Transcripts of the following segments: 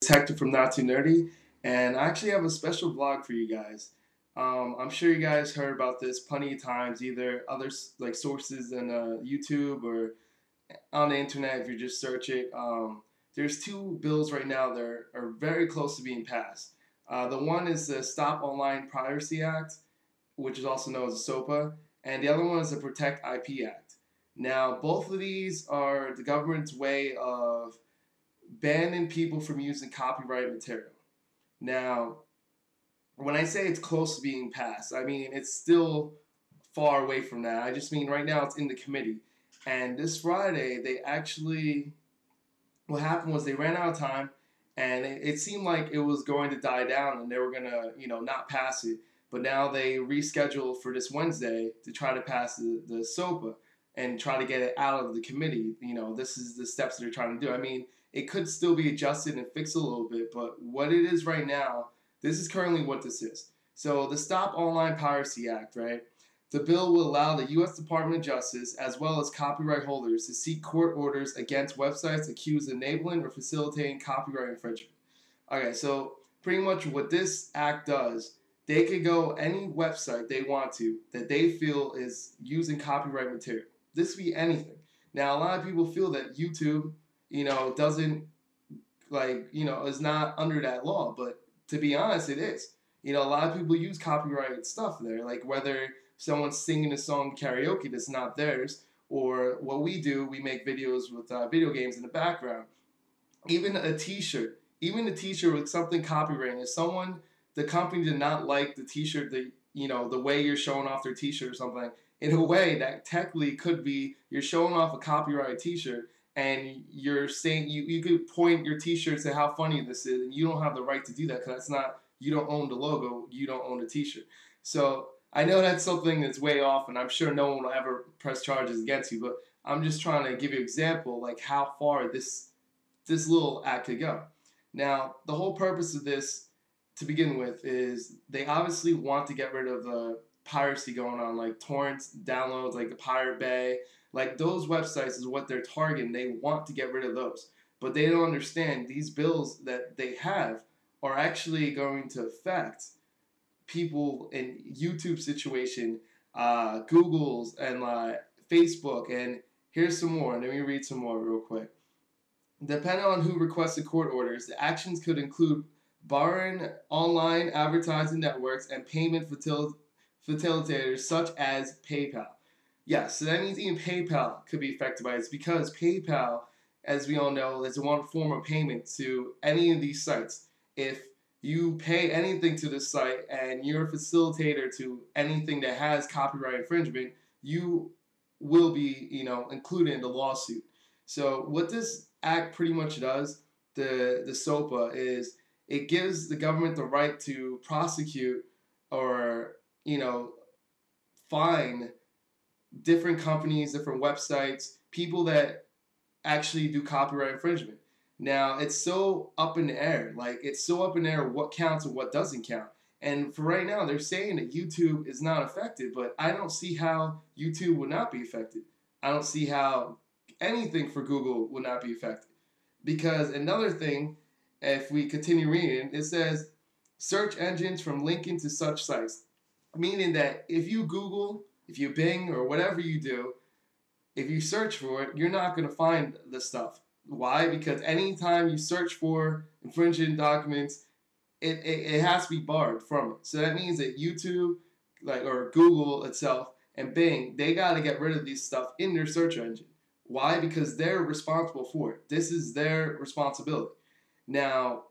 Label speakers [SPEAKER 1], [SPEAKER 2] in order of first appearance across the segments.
[SPEAKER 1] It's Hector from Not2Nerdy, and I actually have a special vlog for you guys. I'm sure you guys heard about this plenty of times, either other like sources in YouTube or on the internet if you just search it. There's two bills right now that are very close to being passed. The one is the Stop Online Piracy Act, which is also known as the SOPA, and the other one is the Protect IP Act. Now, both of these are the government's way of banning people from using copyrighted material. Now, when I say it's close to being passed, I mean it's still far away from that. I just mean right now it's in the committee. And this Friday, what happened was they ran out of time, and it seemed like it was going to die down and they were going to, not pass it. But now they rescheduled for this Wednesday to try to pass the SOPA and try to get it out of the committee. This is the steps they're trying to do. I mean, it could still be adjusted and fixed a little bit, but what it is right now, this is currently what this is. So the Stop Online Piracy Act, right? The bill will allow the U.S. Department of Justice, as well as copyright holders, to seek court orders against websites accused of enabling or facilitating copyright infringement. Okay, so pretty much what this act does, they could go any website they want to that they feel is using copyright material. This could be anything. Now, a lot of people feel that YouTube, doesn't is not under that law, but to be honest, it is. A lot of people use copyrighted stuff there, like whether someone's singing a song karaoke that's not theirs, or what we do, we make videos with video games in the background. Even a T-shirt, with something copyrighted. If the company did not like the T-shirt, the way you're showing off their T-shirt or something, in a way that technically could be you're showing off a copyrighted T-shirt, and you're saying you could point your T-shirt and say how funny this is, and you don't have the right to do that because that's not, you don't own the logo, you don't own the T-shirt. So I know that's something that's way off, and I'm sure no one will ever press charges against you, but I'm just trying to give you an example like how far this little act could go. Now, the whole purpose of this, to begin with, is they obviously want to get rid of the piracy going on, like torrents, downloads, like the Pirate Bay. Like those websites is what they're targeting. They want to get rid of those. But they don't understand these bills that they have are actually going to affect people in YouTube situation, Google's, and Facebook. And here's some more. Let me read some more real quick. Depending on who requested court orders, the actions could include barring online advertising networks and payment facilitators such as PayPal. Yes, so that means even PayPal could be affected by this because PayPal, as we all know, is one form of payment to any of these sites. If you pay anything to this site and you're a facilitator to anything that has copyright infringement, you will be, included in the lawsuit. So what this act pretty much does, the SOPA, is it gives the government the right to prosecute or, fine different companies, different websites, people that actually do copyright infringement. Now, it's so up in the air. Like, it's so up in the air what counts and what doesn't count. And for right now, they're saying that YouTube is not affected, but I don't see how YouTube would not be affected. I don't see how anything for Google would not be affected. Because another thing, if we continue reading, it says, search engines from linking to such sites. Meaning that if you Google, if you Bing, or whatever you do, if you search for it, you're not going to find the stuff. Why? Because anytime you search for infringing documents, it has to be barred from it. So that means that YouTube, or Google itself, and Bing, they got to get rid of these stuff in their search engine. Why? Because they're responsible for it. This is their responsibility. Now,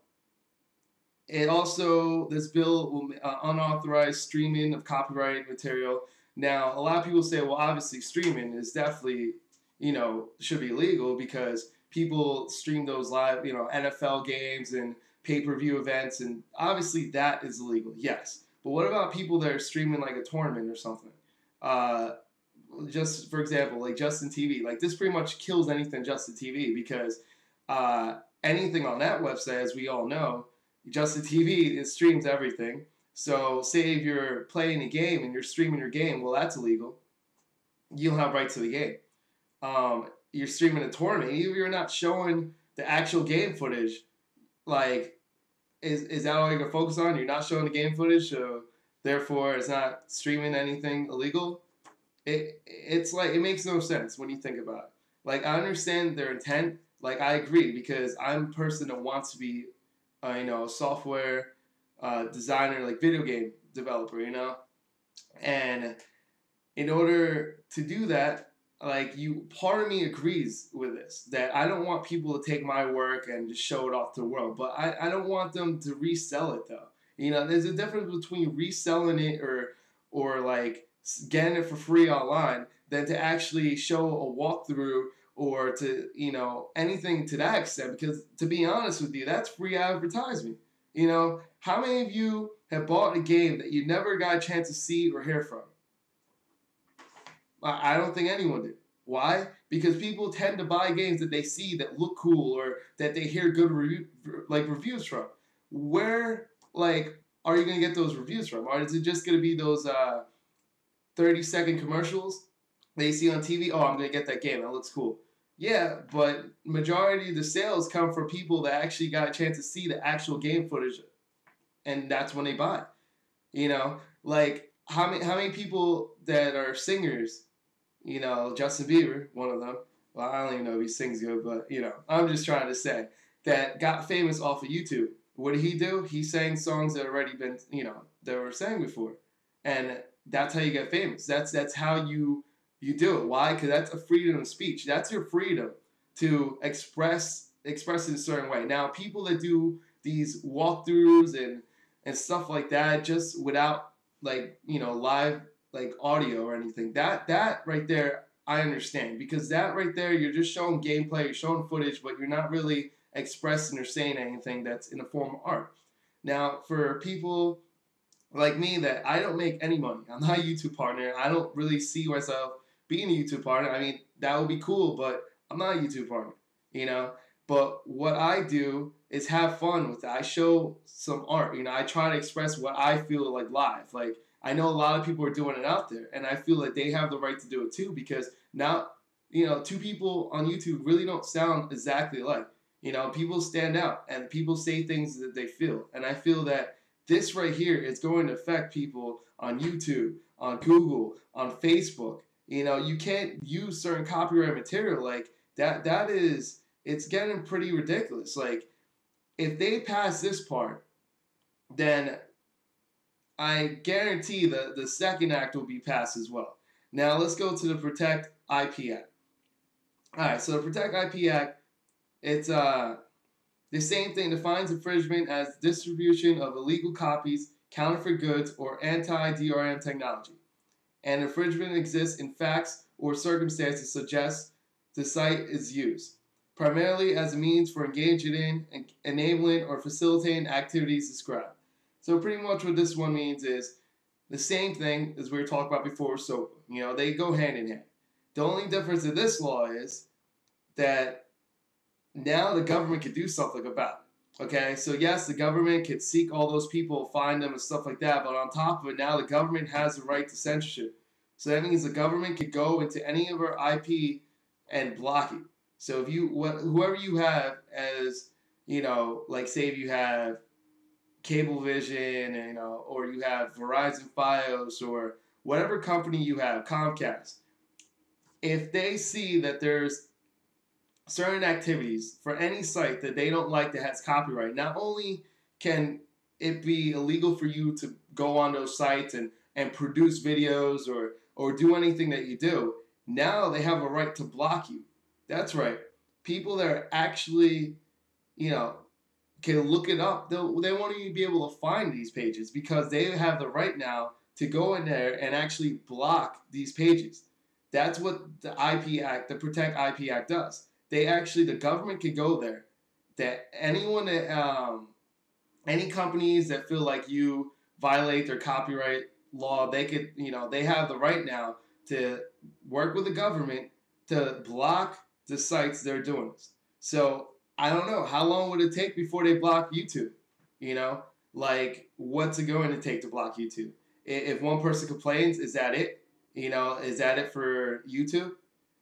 [SPEAKER 1] this bill will unauthorized streaming of copyrighted material. Now, a lot of people say, well, obviously streaming is definitely, should be illegal because people stream those live, NFL games and pay-per-view events, and obviously that is illegal, yes. But what about people that are streaming like a tournament or something? Just for example, like Justin TV, like this pretty much kills anything Justin TV because anything on that website, as we all know, Justin TV, it streams everything. So say if you're playing a game and you're streaming your game, well, that's illegal. You don't have rights to the game. You're streaming a tournament. Even if you're not showing the actual game footage, like, is that all you're gonna focus on? You're not showing the game footage, so therefore it's not streaming anything illegal. It's like it makes no sense when you think about it. Like I understand their intent. Like I agree because I'm a person that wants to be, a software designer, like video game developer, and in order to do that, like part of me agrees with this that I don't want people to take my work and just show it off to the world, but I don't want them to resell it though. There's a difference between reselling it or like getting it for free online than to actually show a walkthrough or to anything to that extent. Because to be honest with you, that's free advertisement. How many of you have bought a game that you never got a chance to see or hear from? I don't think anyone did. Why? Because people tend to buy games that they see that look cool or that they hear good reviews from. Where are you gonna get those reviews from? Or is it just gonna be those 30-second commercials that you see on TV? Oh, I'm gonna get that game. That looks cool. Yeah, but majority of the sales come from people that actually got a chance to see the actual game footage, and that's when they buy. Like how many people that are singers? Justin Bieber, one of them. Well, I don't even know if he sings good, but I'm just trying to say that got famous off of YouTube. What did he do? He sang songs that already been, that were sang before, and that's how you get famous. That's how you do it. Why? Because that's a freedom of speech. That's your freedom to express in a certain way. Now, people that do these walkthroughs and stuff like that, just without live audio or anything, that right there I understand, because that right there you're just showing gameplay, you're showing footage, but you're not really expressing or saying anything that's in the form of art. Now, for people like me that I don't make any money, I'm not a YouTube partner. I don't really see myself being a YouTube partner. I mean, that would be cool, but I'm not a YouTube partner, But what I do is have fun with it. I show some art. I try to express what I feel like live. Like I know a lot of people are doing it out there, and I feel like they have the right to do it too, because now, two people on YouTube really don't sound exactly alike. People stand out and people say things that they feel. And I feel that this right here is going to affect people on YouTube, on Google, on Facebook. You can't use certain copyright material like that. It's getting pretty ridiculous. Like, if they pass this part, then I guarantee the second act will be passed as well. Now, let's go to the Protect IP Act. All right, so the Protect IP Act, it's the same thing, defines infringement as distribution of illegal copies, counterfeit goods, or anti-DRM technology. And infringement exists in facts or circumstances suggest the site is used, primarily as a means for engaging in, enabling, or facilitating activities described. So pretty much what this one means is the same thing as we were talking about before with SOPA. They go hand in hand. The only difference in this law is that now the government could do something about it. Okay, so yes, the government could seek all those people, find them and stuff like that, but on top of it, now the government has the right to censorship. So that means the government could go into any of our IP and block it. So if whoever you have as, like say if you have Cablevision, and, or you have Verizon Fios, or whatever company you have, Comcast, if they see that there's certain activities for any site that they don't like that has copyright, not only can it be illegal for you to go on those sites and produce videos or do anything that you do, now they have a right to block you. That's right. People that are actually, can look it up. They won't even be able to find these pages because they have the right now to go in there and actually block these pages. That's what the IP Act, the Protect IP Act does. The government can go there. That anyone that, any companies that feel like you violate their copyright law, they could, they have the right now to work with the government to block the sites they're doing this. So I don't know, how long would it take before they block YouTube? Like what's it going to take to block YouTube? If one person complains, is that it? Is that it for YouTube?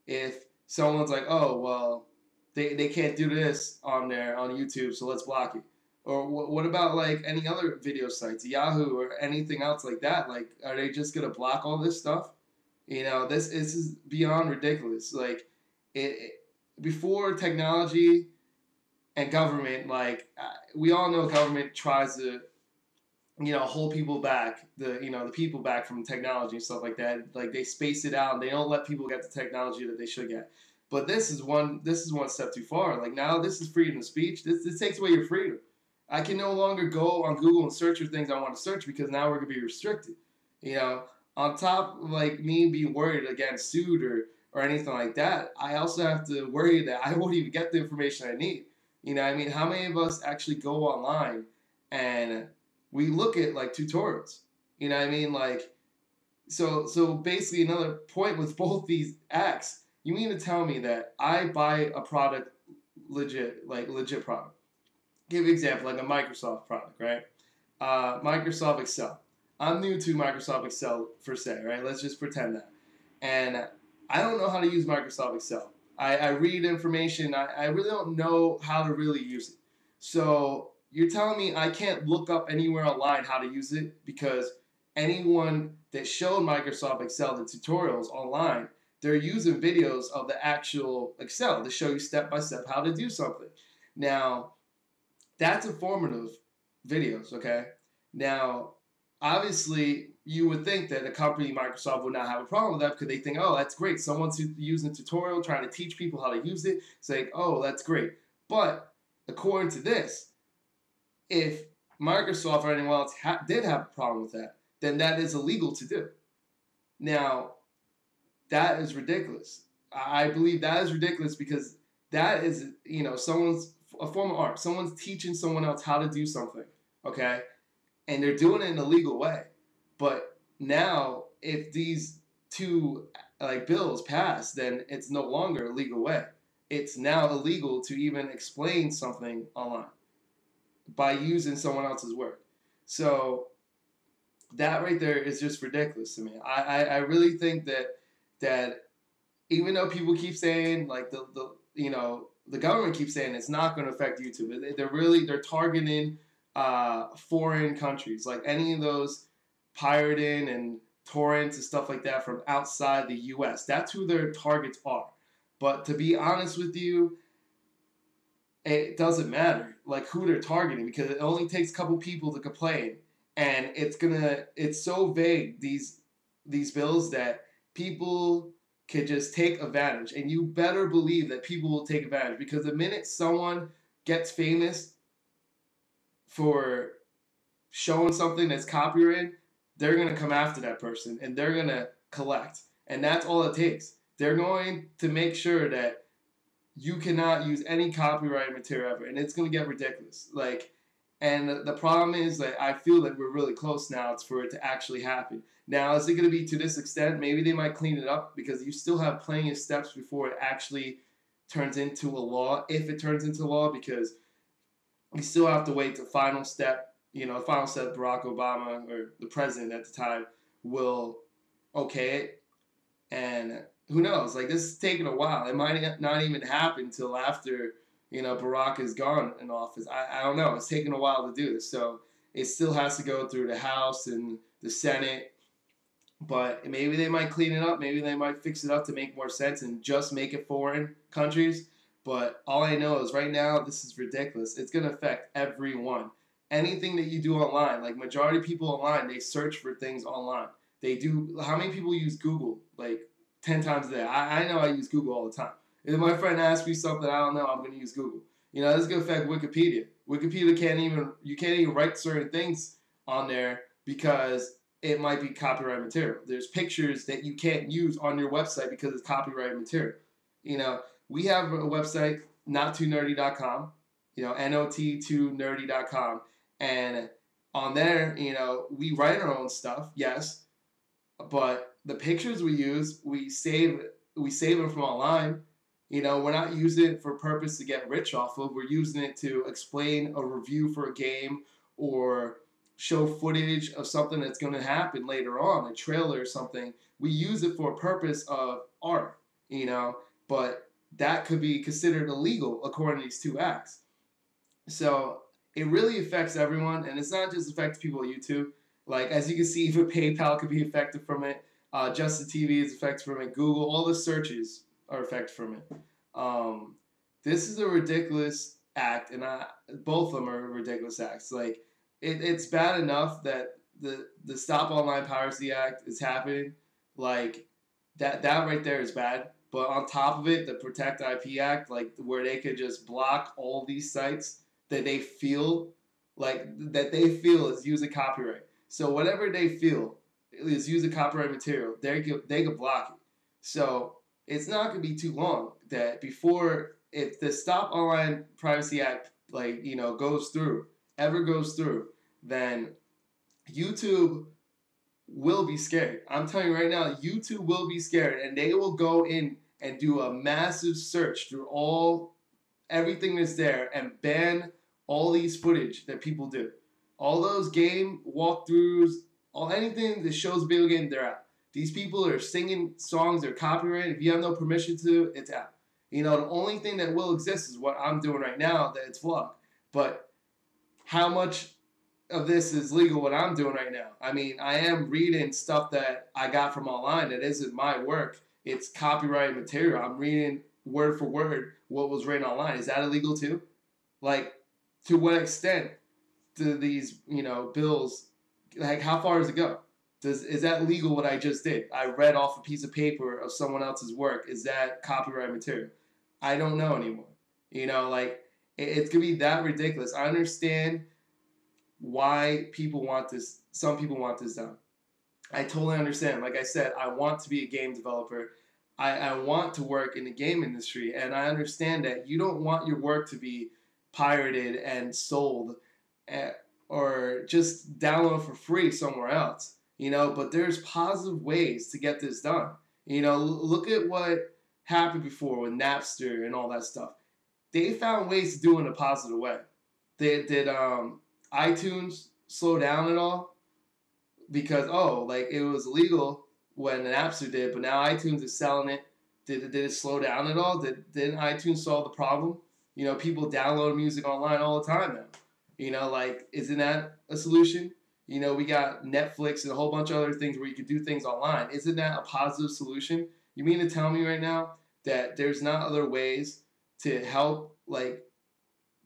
[SPEAKER 1] If someone's like, oh, well, they can't do this on YouTube, so let's block it. Or what about like any other video sites, Yahoo or anything else like that? Like, are they just gonna block all this stuff? This is beyond ridiculous. Like, it before technology and government, like we all know, government tries to hold people back, the people back from technology and stuff like that. Like they space it out and they don't let people get the technology that they should get. But this is one step too far. Like now this is freedom of speech. This takes away your freedom. I can no longer go on Google and search for things I want to search because now we're gonna be restricted. You know, on top of like me being worried against sued or anything like that, I also have to worry that I won't even get the information I need. I mean, how many of us actually go online and we look at like tutorials? I mean? Like, so basically another point with both these acts, you mean to tell me that I buy a product legit product? Give an example, like a Microsoft product, right? Microsoft Excel. I'm new to Microsoft Excel per se, right? Let's just pretend that. And I don't know how to use Microsoft Excel. I read information. I really don't know how to really use it. So you're telling me I can't look up anywhere online how to use it because anyone that showed Microsoft Excel the tutorials online, they're using videos of the actual Excel to show you step by step how to do something. Now, that's informative videos, okay? Now, obviously, you would think that a company, Microsoft, would not have a problem with that because they think, oh, that's great. Someone's using a tutorial, trying to teach people how to use it. It's like, oh, that's great. But according to this, if Microsoft or anyone else did have a problem with that, then that is illegal to do. Now, that is ridiculous. I believe that is ridiculous because that is, someone's a form of art. Someone's teaching someone else how to do something, okay? And they're doing it in a legal way. But now, if these two bills pass, then it's no longer a legal way. It's now illegal to even explain something online by using someone else's work. So that right there is just ridiculous to me. I really think that even though people keep saying like the government keeps saying it's not going to affect YouTube, they're targeting foreign countries, like any of those pirating and torrents and stuff like that from outside the U.S. That's who their targets are. But to be honest with you, it doesn't matter like who they're targeting because it only takes a couple people to complain, and it's so vague, these bills, that people could just take advantage. And you better believe that people will take advantage because the minute someone gets famous for showing something that's copyrighted, they're going to come after that person and they're going to collect. And that's all it takes. They're going to make sure that you cannot use any copyrighted material ever. And it's going to get ridiculous. And the problem is that I feel that we're really close now for it to actually happen. Now, is it going to be to this extent? Maybe they might clean it up because you still have plenty of steps before it actually turns into a law, if it turns into law, because we still have to wait the final step. Barack Obama, or the president at the time, will okay it. And who knows? Like, this is taking a while. It might not even happen until after, Barack is gone in office. I don't know. It's taking a while to do this. So it still has to go through the House and the Senate. But maybe they might clean it up. Maybe they might fix it up to make more sense and just make it foreign countries. But all I know is right now, this is ridiculous. It's going to affect everyone. Anything that you do online, like majority of people online, they search for things online. They do. How many people use Google? Like 10 times a day. I know I use Google all the time. If my friend asks me something I don't know, I'm going to use Google. This is going to affect Wikipedia. Wikipedia you can't even write certain things on there because it might be copyrighted material. There's pictures that you can't use on your website because it's copyrighted material. We have a website, Not2NerdyEnt.com, Not2Nerdy.com. And on there, we write our own stuff, yes, but the pictures we use, we save them from online. We're not using it for purpose to get rich off of. We're using it to explain a review for a game or show footage of something that's going to happen later on, a trailer or something. We use it for a purpose of art, but that could be considered illegal according to these two acts. So it really affects everyone, and it's not just affecting people on YouTube. Like, as you can see, even PayPal could be affected from it. Justin TV is affected from it. Google, all the searches are affected from it. This is a ridiculous act, and both of them are ridiculous acts. Like, it's bad enough that the Stop Online Piracy Act is happening. Like, that right there is bad. But on top of it, the Protect IP Act, like where they could just block all these sites that they feel is using copyright. So whatever they feel is using copyright material, they could block it. So it's not gonna be too long that before, if the Stop Online Privacy Act goes through, then YouTube will be scared. I'm telling you right now, YouTube will be scared, and they will go in and do a massive search through everything that's there and ban all these footage that people do. All those game walkthroughs, anything that shows video game, they're out. These people are singing songs, they're copyrighted. If you have no permission to, it's out. The only thing that will exist is what I'm doing right now, that it's vlog. But how much of this is legal, what I'm doing right now? I mean, I am reading stuff that I got from online that isn't my work. It's copyrighted material. I'm reading word for word what was written online. Is that illegal too? Like, to what extent do these, bills, like, how far does it go? Is that legal what I just did? I read off a piece of paper of someone else's work. Is that copyright material? I don't know anymore. It's going to be that ridiculous. I understand why people want this. Some people want this done. I totally understand. Like I said, I want to be a game developer. I want to work in the game industry, and I understand that you don't want your work to be pirated and sold or just download for free somewhere else, but there's positive ways to get this done. Look at what happened before with Napster and all that stuff. They found ways to do it in a positive way. Did iTunes slow down at all? Because, it was illegal when Napster did, but now iTunes is selling it. Did it slow down at all? Didn't iTunes solve the problem? People download music online all the time now. Isn't that a solution? We got Netflix and a whole bunch of other things where you can do things online. Isn't that a positive solution? You mean to tell me right now that there's not other ways to help,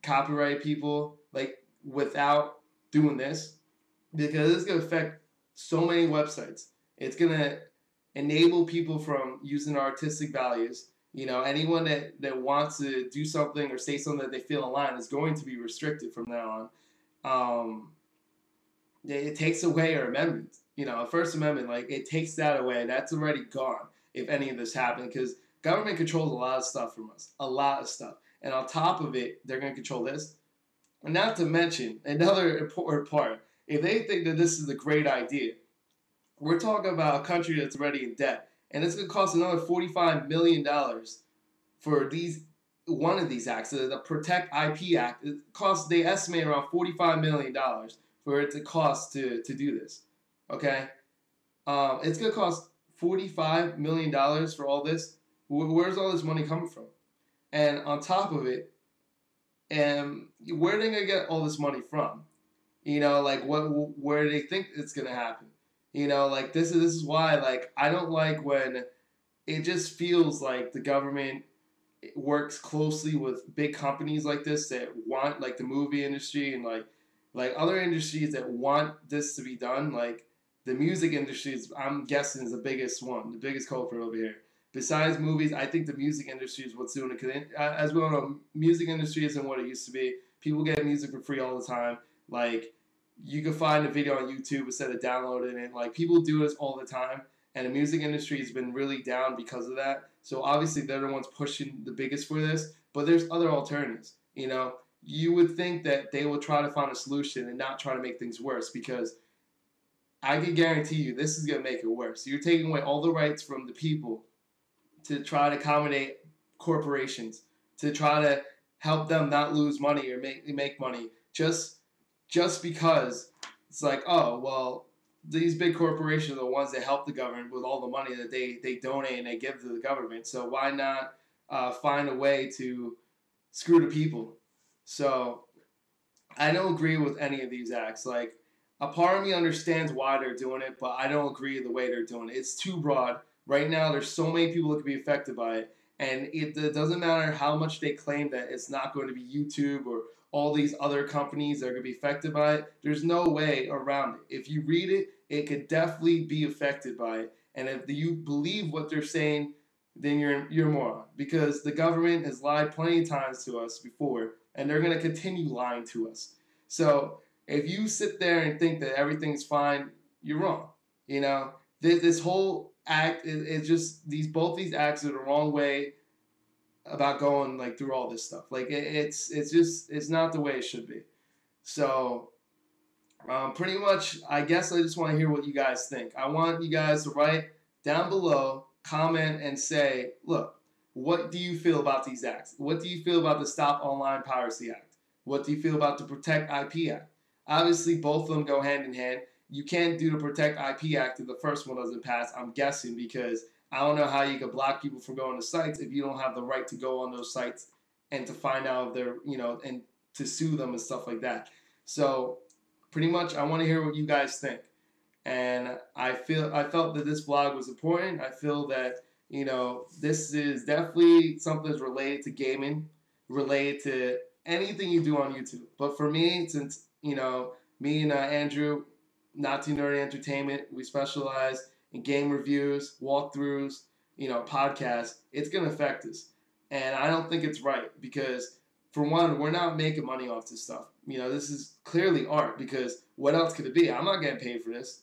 [SPEAKER 1] copyright people, without doing this? Because it's going to affect so many websites. It's going to enable people from using artistic values. Anyone that wants to do something or say something that they feel online is going to be restricted from now on. It takes away our amendment. First Amendment, it takes that away. That's already gone if any of this happened, because government controls a lot of stuff from us. A lot of stuff. And on top of it, they're going to control this. And not to mention, another important part, if they think that this is a great idea, we're talking about a country that's already in debt. And it's going to cost another $45 million for one of these acts, the Protect IP Act. They estimate around $45 million for it to cost to do this. Okay? It's going to cost $45 million for all this. Where's all this money coming from? And on top of it, where are they going to get all this money from? Where do they think it's going to happen? This is why, I don't like when it just feels like the government works closely with big companies like this that want, the movie industry and, other industries that want this to be done. The music industry I'm guessing, is the biggest one, the biggest culprit over here. Besides movies, I think the music industry is what's doing it. Because as we all know, music industry isn't what it used to be. People get music for free all the time. You can find a video on YouTube instead of downloading it. People do this all the time. And the music industry has been really down because of that. So obviously they're the ones pushing the biggest for this. But there's other alternatives. You would think that they will try to find a solution and not try to make things worse. Because I can guarantee you this is going to make it worse. You're taking away all the rights from the people to try to accommodate corporations, to try to help them not lose money or make money just because it's these big corporations are the ones that help the government with all the money that they donate and they give to the government. So why not find a way to screw the people? So I don't agree with any of these acts. Like, a part of me understands why they're doing it, but I don't agree with the way they're doing it. It's too broad. Right now, there's so many people that could be affected by it, and it doesn't matter how much they claim that it's not going to be YouTube or all these other companies that are going to be affected by it. There's no way around it. If you read it, it could definitely be affected by it. And if you believe what they're saying, then you're a moron, because the government has lied plenty of times to us before, and they're going to continue lying to us. So if you sit there and think that everything's fine, you're wrong. You know, this whole act is just both these acts are the wrong way about going like through all this stuff. Like it's not the way it should be. So pretty much, I guess I just want to hear what you guys think. I want you guys to write down below, comment, and say, look, what do you feel about these acts? What do you feel about the Stop Online Piracy Act? What do you feel about the Protect IP Act? Obviously, both of them go hand in hand. You can't do the Protect IP Act if the first one doesn't pass, I'm guessing, because I don't know how you could block people from going to sites if you don't have the right to go on those sites and to find out if they're, and to sue them and stuff like that. So pretty much, I want to hear what you guys think. And I felt that this vlog was important. I feel that this is definitely something that's related to gaming, related to anything you do on YouTube. But for me, since me and Andrew, Not Too Nerdy Entertainment, we specialize in game reviews, walkthroughs, podcasts. It's gonna affect us, and I don't think it's right because, for one, we're not making money off this stuff. This is clearly art, because what else could it be? I'm not getting paid for this.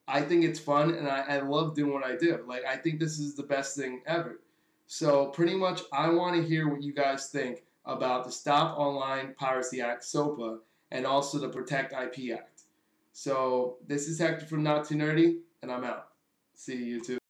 [SPEAKER 1] I think it's fun, and I love doing what I do. Like, I think this is the best thing ever. So pretty much, I want to hear what you guys think about the Stop Online Piracy Act, SOPA, and also the Protect IP Act. So this is Hector from Not Too Nerdy, and I'm out. See you, YouTube.